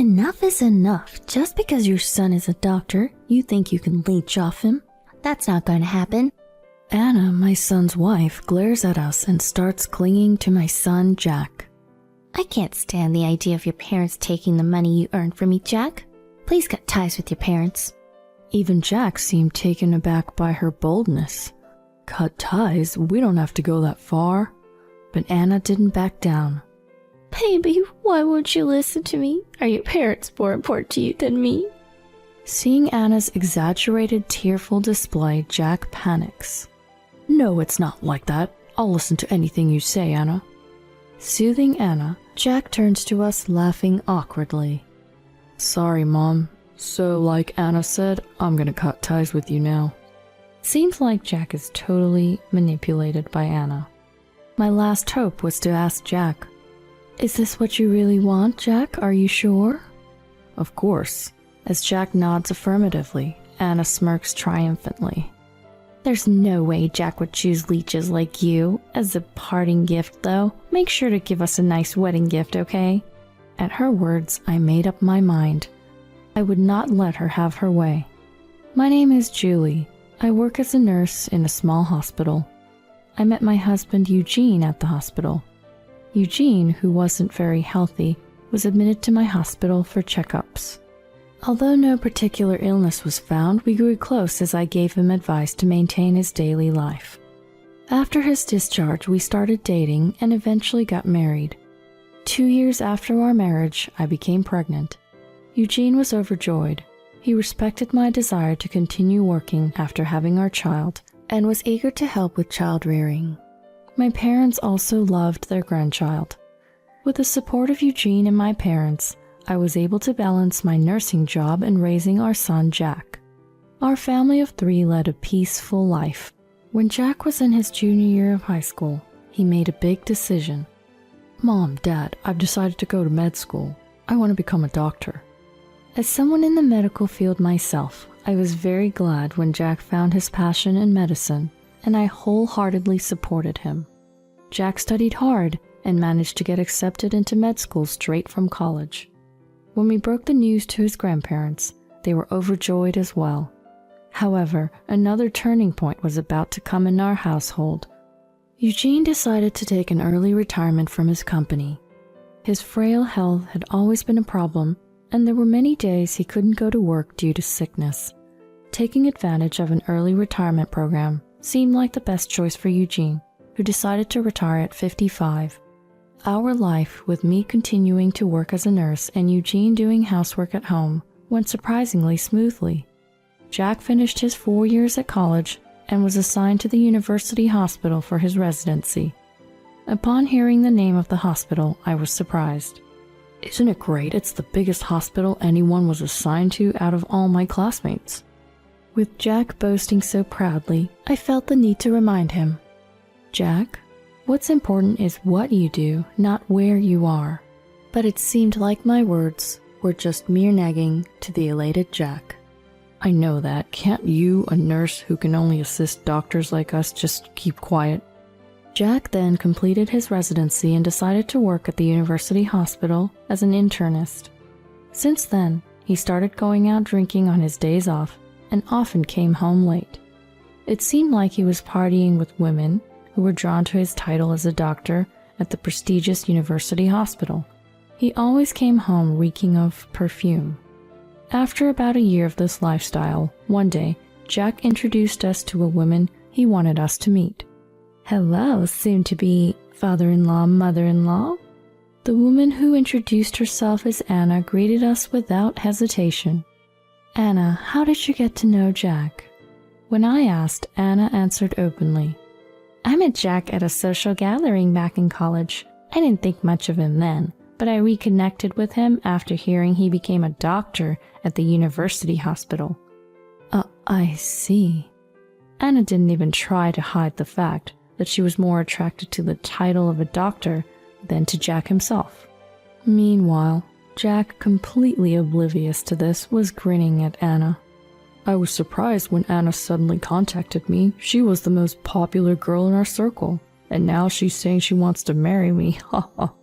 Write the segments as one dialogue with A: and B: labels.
A: Enough is enough. Just because your son is a doctor, you think you can leech off him? That's not going to happen. Anna, my son's wife, glares at us and starts clinging to my son, Jack. I can't stand the idea of your parents taking the money you earned from me, Jack. Please cut ties with your parents. Even Jack seemed taken aback by her boldness. Cut ties? We don't have to go that far. But Anna didn't back down. Baby, why won't you listen to me? Are your parents more important to you than me? Seeing Anna's exaggerated, tearful display, Jack panics. No, it's not like that. I'll listen to anything you say, Anna. Soothing Anna, Jack turns to us, laughing awkwardly. Sorry, Mom. So, like Anna said, I'm gonna cut ties with you now. Seems like Jack is totally manipulated by Anna. My last hope was to ask Jack, is this what you really want, Jack? Are you sure? Of course. As Jack nods affirmatively, Anna smirks triumphantly. There's no way Jack would choose leeches like you. As a parting gift, though, make sure to give us a nice wedding gift, okay? At her words, I made up my mind. I would not let her have her way. My name is Julie. I work as a nurse in a small hospital. I met my husband Eugene at the hospital. Eugene, who wasn't very healthy, was admitted to my hospital for checkups. Although no particular illness was found, we grew close as I gave him advice to maintain his daily life. After his discharge, we started dating and eventually got married. 2 years after our marriage, I became pregnant. Eugene was overjoyed. He respected my desire to continue working after having our child and was eager to help with child rearing. My parents also loved their grandchild. With the support of Eugene and my parents, I was able to balance my nursing job and raising our son, Jack. Our family of 3 led a peaceful life. When Jack was in his junior year of high school, he made a big decision. Mom, Dad, I've decided to go to med school. I want to become a doctor. As someone in the medical field myself, I was very glad when Jack found his passion in medicine, and I wholeheartedly supported him. Jack studied hard and managed to get accepted into med school straight from college. When we broke the news to his grandparents, they were overjoyed as well. However, another turning point was about to come in our household. Eugene decided to take an early retirement from his company. His frail health had always been a problem, and there were many days he couldn't go to work due to sickness. Taking advantage of an early retirement program seemed like the best choice for Eugene, who decided to retire at 55. Our life, with me continuing to work as a nurse and Eugene doing housework at home, went surprisingly smoothly. Jack finished his 4 years at college and was assigned to the university hospital for his residency. Upon hearing the name of the hospital, I was surprised. Isn't it great? It's the biggest hospital anyone was assigned to out of all my classmates. With Jack boasting so proudly, I felt the need to remind him. Jack, what's important is what you do, not where you are. But it seemed like my words were just mere nagging to the elated Jack. I know that. Can't you, a nurse who can only assist doctors like us, just keep quiet? Jack then completed his residency and decided to work at the university hospital as an internist. Since then, he started going out drinking on his days off and often came home late. It seemed like he was partying with women who were drawn to his title as a doctor at the prestigious university hospital. He always came home reeking of perfume. After about a year of this lifestyle, one day, Jack introduced us to a woman he wanted us to meet. Hello, soon-to-be father-in-law, mother-in-law. The woman who introduced herself as Anna greeted us without hesitation. Anna, how did you get to know Jack? When I asked, Anna answered openly. I met Jack at a social gathering back in college. I didn't think much of him then, but I reconnected with him after hearing he became a doctor at the university hospital. I see. Anna didn't even try to hide the fact that she was more attracted to the title of a doctor than to Jack himself. Meanwhile, Jack, completely oblivious to this, was grinning at Anna. I was surprised when Anna suddenly contacted me. She was the most popular girl in our circle, and now she's saying she wants to marry me. Ha ha.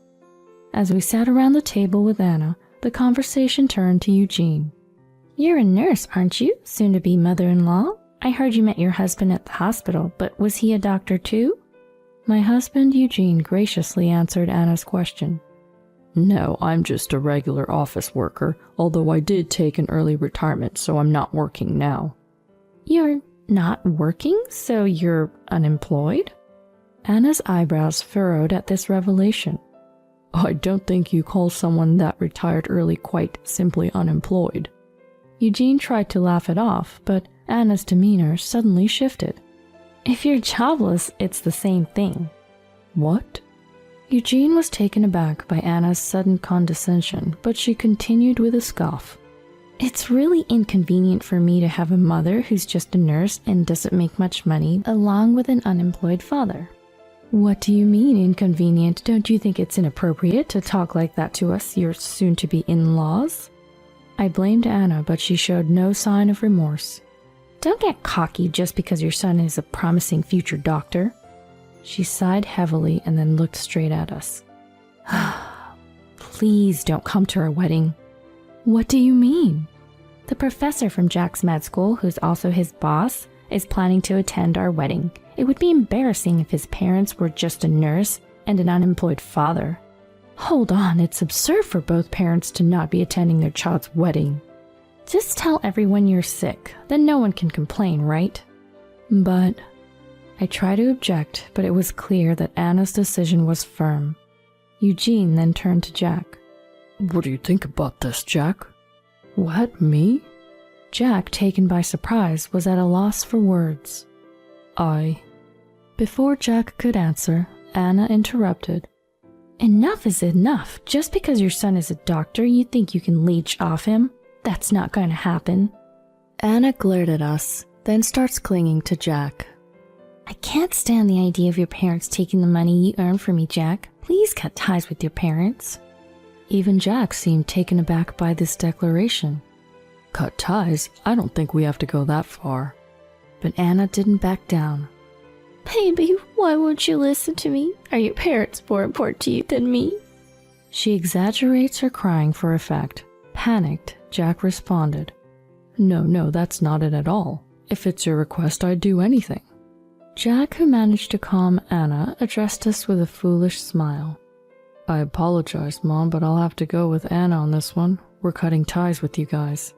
A: As we sat around the table with Anna, the conversation turned to Eugene. You're a nurse, aren't you? Soon to be mother-in-law? I heard you met your husband at the hospital, but was he a doctor too? My husband, Eugene, graciously answered Anna's question. No, I'm just a regular office worker, although I did take an early retirement, so I'm not working now. You're not working? So you're unemployed? Anna's eyebrows furrowed at this revelation. I don't think you call someone that retired early quite simply unemployed. Eugene tried to laugh it off, but Anna's demeanor suddenly shifted. If you're jobless, it's the same thing. What? Eugene was taken aback by Anna's sudden condescension, but she continued with a scoff. It's really inconvenient for me to have a mother who's just a nurse and doesn't make much money, along with an unemployed father. What do you mean inconvenient? Don't you think it's inappropriate to talk like that to us, your soon-to-be in-laws? I blamed Anna, but she showed no sign of remorse. Don't get cocky just because your son is a promising future doctor. She sighed heavily and then looked straight at us. Please don't come to our wedding. What do you mean? The professor from Jack's med school, who's also his boss, is planning to attend our wedding. It would be embarrassing if his parents were just a nurse and an unemployed father. Hold on, it's absurd for both parents to not be attending their child's wedding. Just tell everyone you're sick, then no one can complain, right? But I tried to object, but it was clear that Anna's decision was firm. Eugene then turned to Jack. What do you think about this, Jack? What, me? Jack, taken by surprise, was at a loss for words. Before Jack could answer, Anna interrupted. Enough is enough. Just because your son is a doctor, you think you can leech off him? That's not going to happen. Anna glared at us, then starts clinging to Jack. I can't stand the idea of your parents taking the money you earn for me, Jack. Please cut ties with your parents. Even Jack seemed taken aback by this declaration. Cut ties? I don't think we have to go that far. But Anna didn't back down. Baby, why won't you listen to me? Are your parents more important to you than me? She exaggerates her crying for effect. Panicked, Jack responded. No, that's not it at all. If it's your request, I'd do anything. Jack, who managed to calm Anna, addressed us with a foolish smile. I apologize, Mom, but I'll have to go with Anna on this one. We're cutting ties with you guys.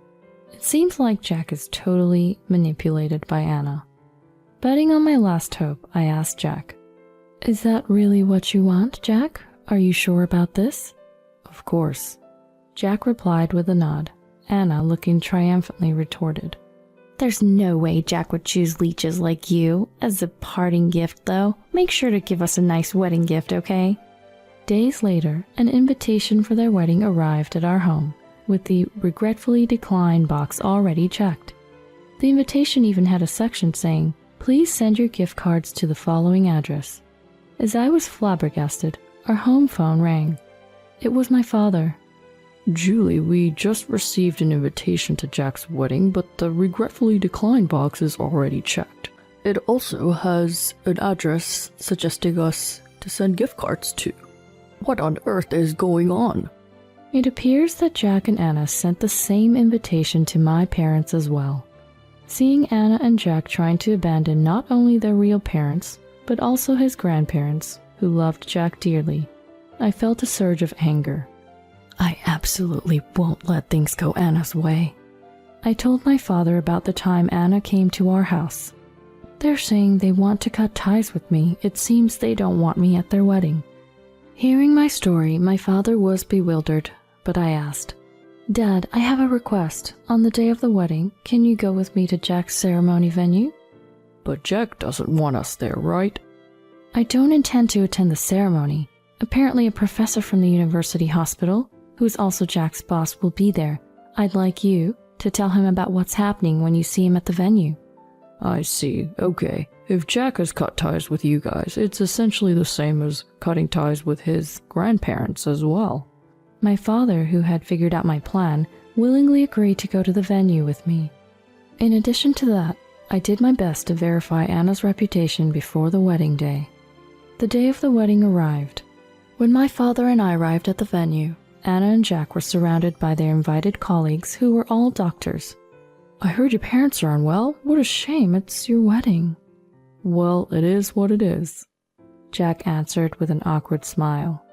A: It seems like Jack is totally manipulated by Anna. Betting on my last hope, I asked Jack, Is that really what you want, Jack? Are you sure about this? Of course. Jack replied with a nod. Anna, looking triumphantly, retorted, There's no way Jack would choose leeches like you. As a parting gift, though, make sure to give us a nice wedding gift, okay? Days later, an invitation for their wedding arrived at our home, with the regretfully declined box already checked. The invitation even had a section saying, Please send your gift cards to the following address. As I was flabbergasted, our home phone rang. It was my father. Julie, we just received an invitation to Jack's wedding, but the regretfully declined box is already checked. It also has an address suggesting us to send gift cards to. What on earth is going on? It appears that Jack and Anna sent the same invitation to my parents as well. Seeing Anna and Jack trying to abandon not only their real parents, but also his grandparents, who loved Jack dearly, I felt a surge of anger. I absolutely won't let things go Anna's way. I told my father about the time Anna came to our house. They're saying they want to cut ties with me. It seems they don't want me at their wedding. Hearing my story, my father was bewildered, but I asked, Dad, I have a request. On the day of the wedding, can you go with me to Jack's ceremony venue? But Jack doesn't want us there, right? I don't intend to attend the ceremony. Apparently a professor from the university hospital, who is also Jack's boss, will be there. I'd like you to tell him about what's happening when you see him at the venue. I see. Okay. If Jack has cut ties with you guys, it's essentially the same as cutting ties with his grandparents as well. My father, who had figured out my plan, willingly agreed to go to the venue with me. In addition to that, I did my best to verify Anna's reputation before the wedding day. The day of the wedding arrived. When my father and I arrived at the venue, Anna and Jack were surrounded by their invited colleagues who were all doctors. I heard your parents are unwell. What a shame, it's your wedding. Well, it is what it is, Jack answered with an awkward smile.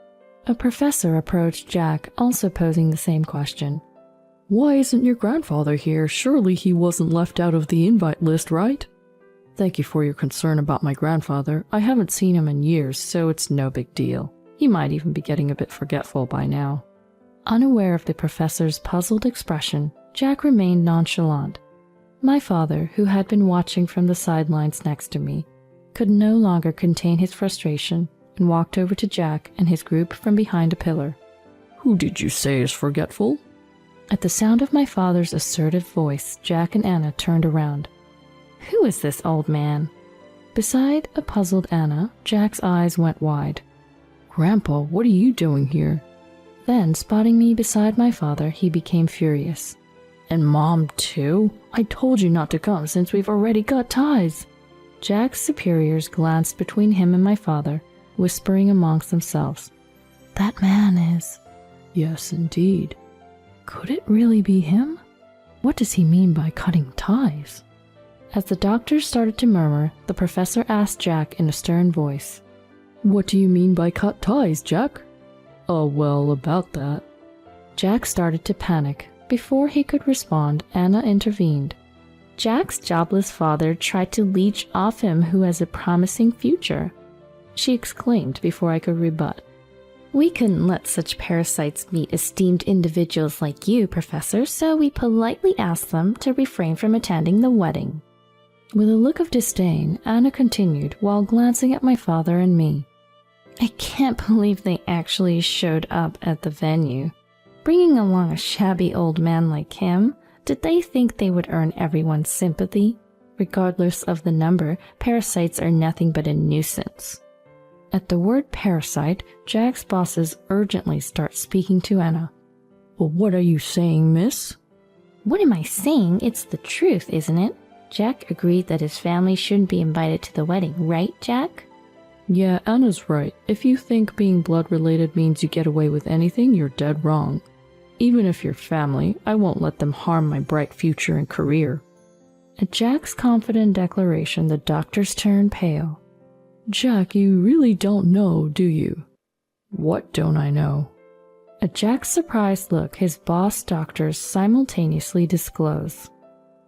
A: A professor approached Jack, also posing the same question. Why isn't your grandfather here? Surely he wasn't left out of the invite list, right? Thank you for your concern about my grandfather. I haven't seen him in years, so it's no big deal. He might even be getting a bit forgetful by now. Unaware of the professor's puzzled expression, Jack remained nonchalant. My father, who had been watching from the sidelines next to me, could no longer contain his frustration and walked over to Jack and his group from behind a pillar. Who did you say is forgetful? At the sound of my father's assertive voice, Jack and Anna turned around. Who is this old man? Beside a puzzled Anna, Jack's eyes went wide. Grandpa, what are you doing here? Then, spotting me beside my father, he became furious. And Mom, too? I told you not to come since we've already got ties. Jack's superiors glanced between him and my father, whispering amongst themselves. That man is... Yes, indeed. Could it really be him? What does he mean by cutting ties? As the doctors started to murmur, the professor asked Jack in a stern voice. What do you mean by cut ties, Jack? Oh, well, about that. Jack started to panic. Before he could respond, Anna intervened. Jack's jobless father tried to leech off him who has a promising future, she exclaimed before I could rebut. We couldn't let such parasites meet esteemed individuals like you, Professor, so we politely asked them to refrain from attending the wedding. With a look of disdain, Anna continued while glancing at my father and me. I can't believe they actually showed up at the venue. Bringing along a shabby old man like him, did they think they would earn everyone's sympathy? Regardless of the number, parasites are nothing but a nuisance. At the word parasite, Jack's bosses urgently start speaking to Anna. Well, what are you saying, miss? What am I saying? It's the truth, isn't it? Jack agreed that his family shouldn't be invited to the wedding, right, Jack? Yeah, Anna's right. If you think being blood-related means you get away with anything, you're dead wrong. Even if you're family, I won't let them harm my bright future and career. At Jack's confident declaration, the doctors turned pale. Jack, you really don't know, do you? What don't I know? At Jack's surprised look, his boss doctors simultaneously disclose.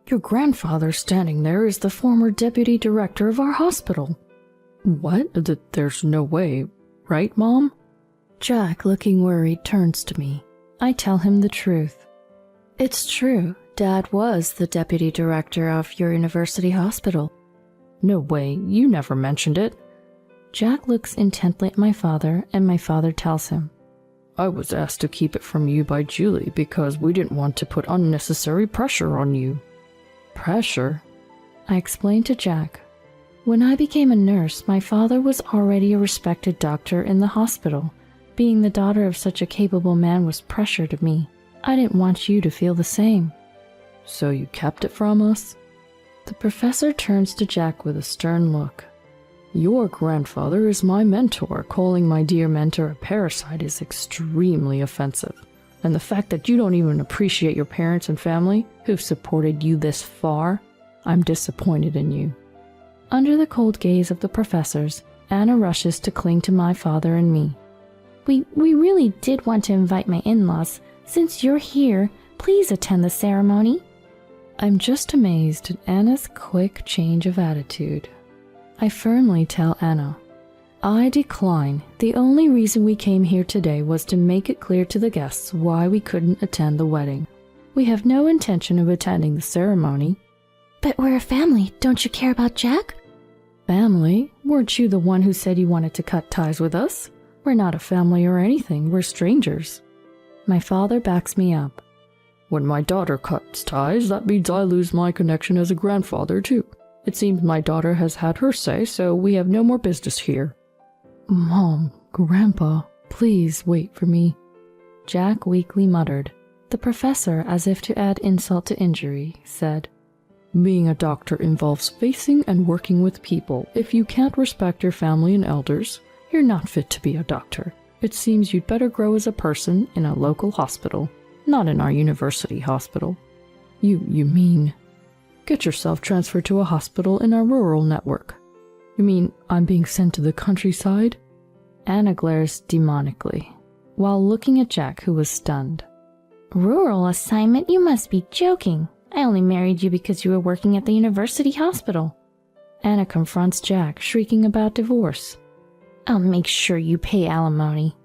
A: Your grandfather standing there is the former deputy director of our hospital. What? There's no way, right, Mom? Jack, looking worried, turns to me. I tell him the truth. It's true. Dad was the deputy director of your university hospital. No way, you never mentioned it. Jack looks intently at my father, and my father tells him. I was asked to keep it from you by Julie because we didn't want to put unnecessary pressure on you. Pressure? I explained to Jack. When I became a nurse, my father was already a respected doctor in the hospital. Being the daughter of such a capable man was pressure to me. I didn't want you to feel the same. So you kept it from us? The professor turns to Jack with a stern look. Your grandfather is my mentor. Calling my dear mentor a parasite is extremely offensive. And the fact that you don't even appreciate your parents and family who've supported you this far, I'm disappointed in you. Under the cold gaze of the professors, Anna rushes to cling to my father and me. We really did want to invite my in-laws. Since you're here, please attend the ceremony. I'm just amazed at Anna's quick change of attitude. I firmly tell Anna, I decline. The only reason we came here today was to make it clear to the guests why we couldn't attend the wedding. We have no intention of attending the ceremony. But we're a family. Don't you care about Jack? Family? Weren't you the one who said you wanted to cut ties with us? We're not a family or anything. We're strangers. My father backs me up. When my daughter cuts ties, that means I lose my connection as a grandfather too. It seems my daughter has had her say, so we have no more business here. Mom, Grandpa, please wait for me. Jack weakly muttered. The professor, as if to add insult to injury, said, Being a doctor involves facing and working with people. If you can't respect your family and elders, you're not fit to be a doctor. It seems you'd better grow as a person in a local hospital, not in our university hospital. You mean... Get yourself transferred to a hospital in our rural network. You mean I'm being sent to the countryside? Anna glares demonically, while looking at Jack, who was stunned. Rural assignment? You must be joking. I only married you because you were working at the university hospital. Anna confronts Jack, shrieking about divorce. I'll make sure you pay alimony.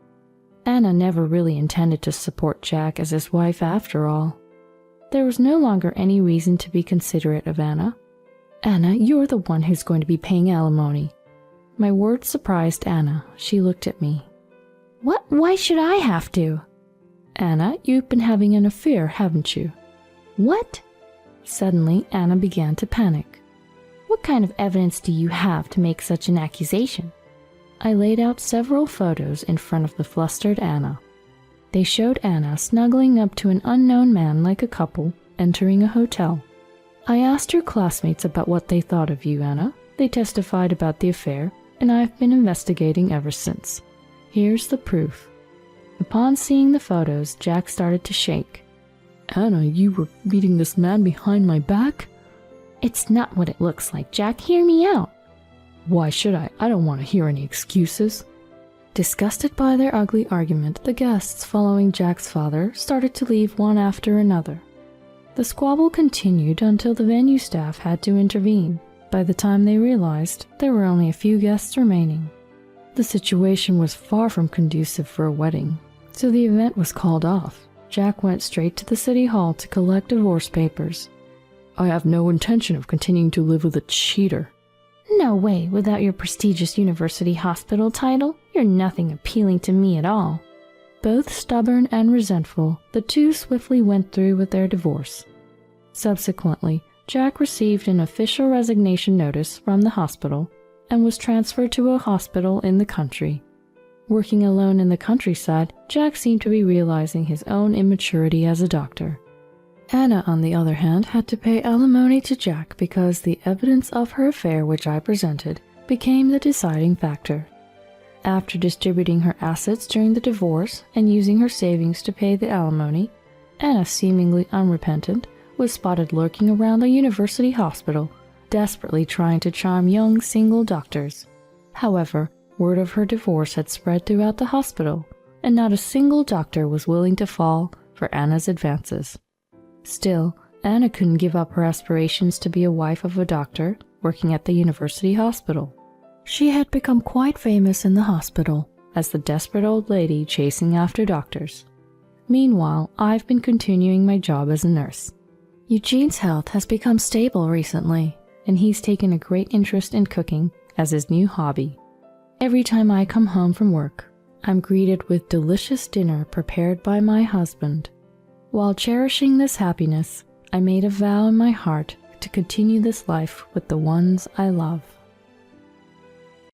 A: Anna never really intended to support Jack as his wife after all. There was no longer any reason to be considerate of Anna. Anna, you're the one who's going to be paying alimony. My words surprised Anna. She looked at me. What? Why should I have to? Anna, you've been having an affair, haven't you? What? Suddenly, Anna began to panic. What kind of evidence do you have to make such an accusation? I laid out several photos in front of the flustered Anna. They showed Anna snuggling up to an unknown man like a couple entering a hotel. I asked her classmates about what they thought of you, Anna. They testified about the affair, and I've been investigating ever since. Here's the proof. Upon seeing the photos, Jack started to shake. Anna, you were meeting this man behind my back? It's not what it looks like, Jack. Hear me out. Why should I? I don't want to hear any excuses. Disgusted by their ugly argument, the guests following Jack's father started to leave one after another. The squabble continued until the venue staff had to intervene. By the time they realized, there were only a few guests remaining. The situation was far from conducive for a wedding, so the event was called off. Jack went straight to the city hall to collect divorce papers. I have no intention of continuing to live with a cheater. No way, without your prestigious university hospital title, you're nothing appealing to me at all. Both stubborn and resentful, the two swiftly went through with their divorce. Subsequently, Jack received an official resignation notice from the hospital and was transferred to a hospital in the country. Working alone in the countryside, Jack seemed to be realizing his own immaturity as a doctor. Anna, on the other hand, had to pay alimony to Jack because the evidence of her affair which I presented became the deciding factor. After distributing her assets during the divorce and using her savings to pay the alimony, Anna, seemingly unrepentant, was spotted lurking around the university hospital, desperately trying to charm young single doctors. However, word of her divorce had spread throughout the hospital, and not a single doctor was willing to fall for Anna's advances. Still, Anna couldn't give up her aspirations to be a wife of a doctor working at the university hospital. She had become quite famous in the hospital as the desperate old lady chasing after doctors. Meanwhile, I've been continuing my job as a nurse. Eugene's health has become stable recently, and he's taken a great interest in cooking as his new hobby. Every time I come home from work, I'm greeted with delicious dinner prepared by my husband. While cherishing this happiness, I made a vow in my heart to continue this life with the ones I love.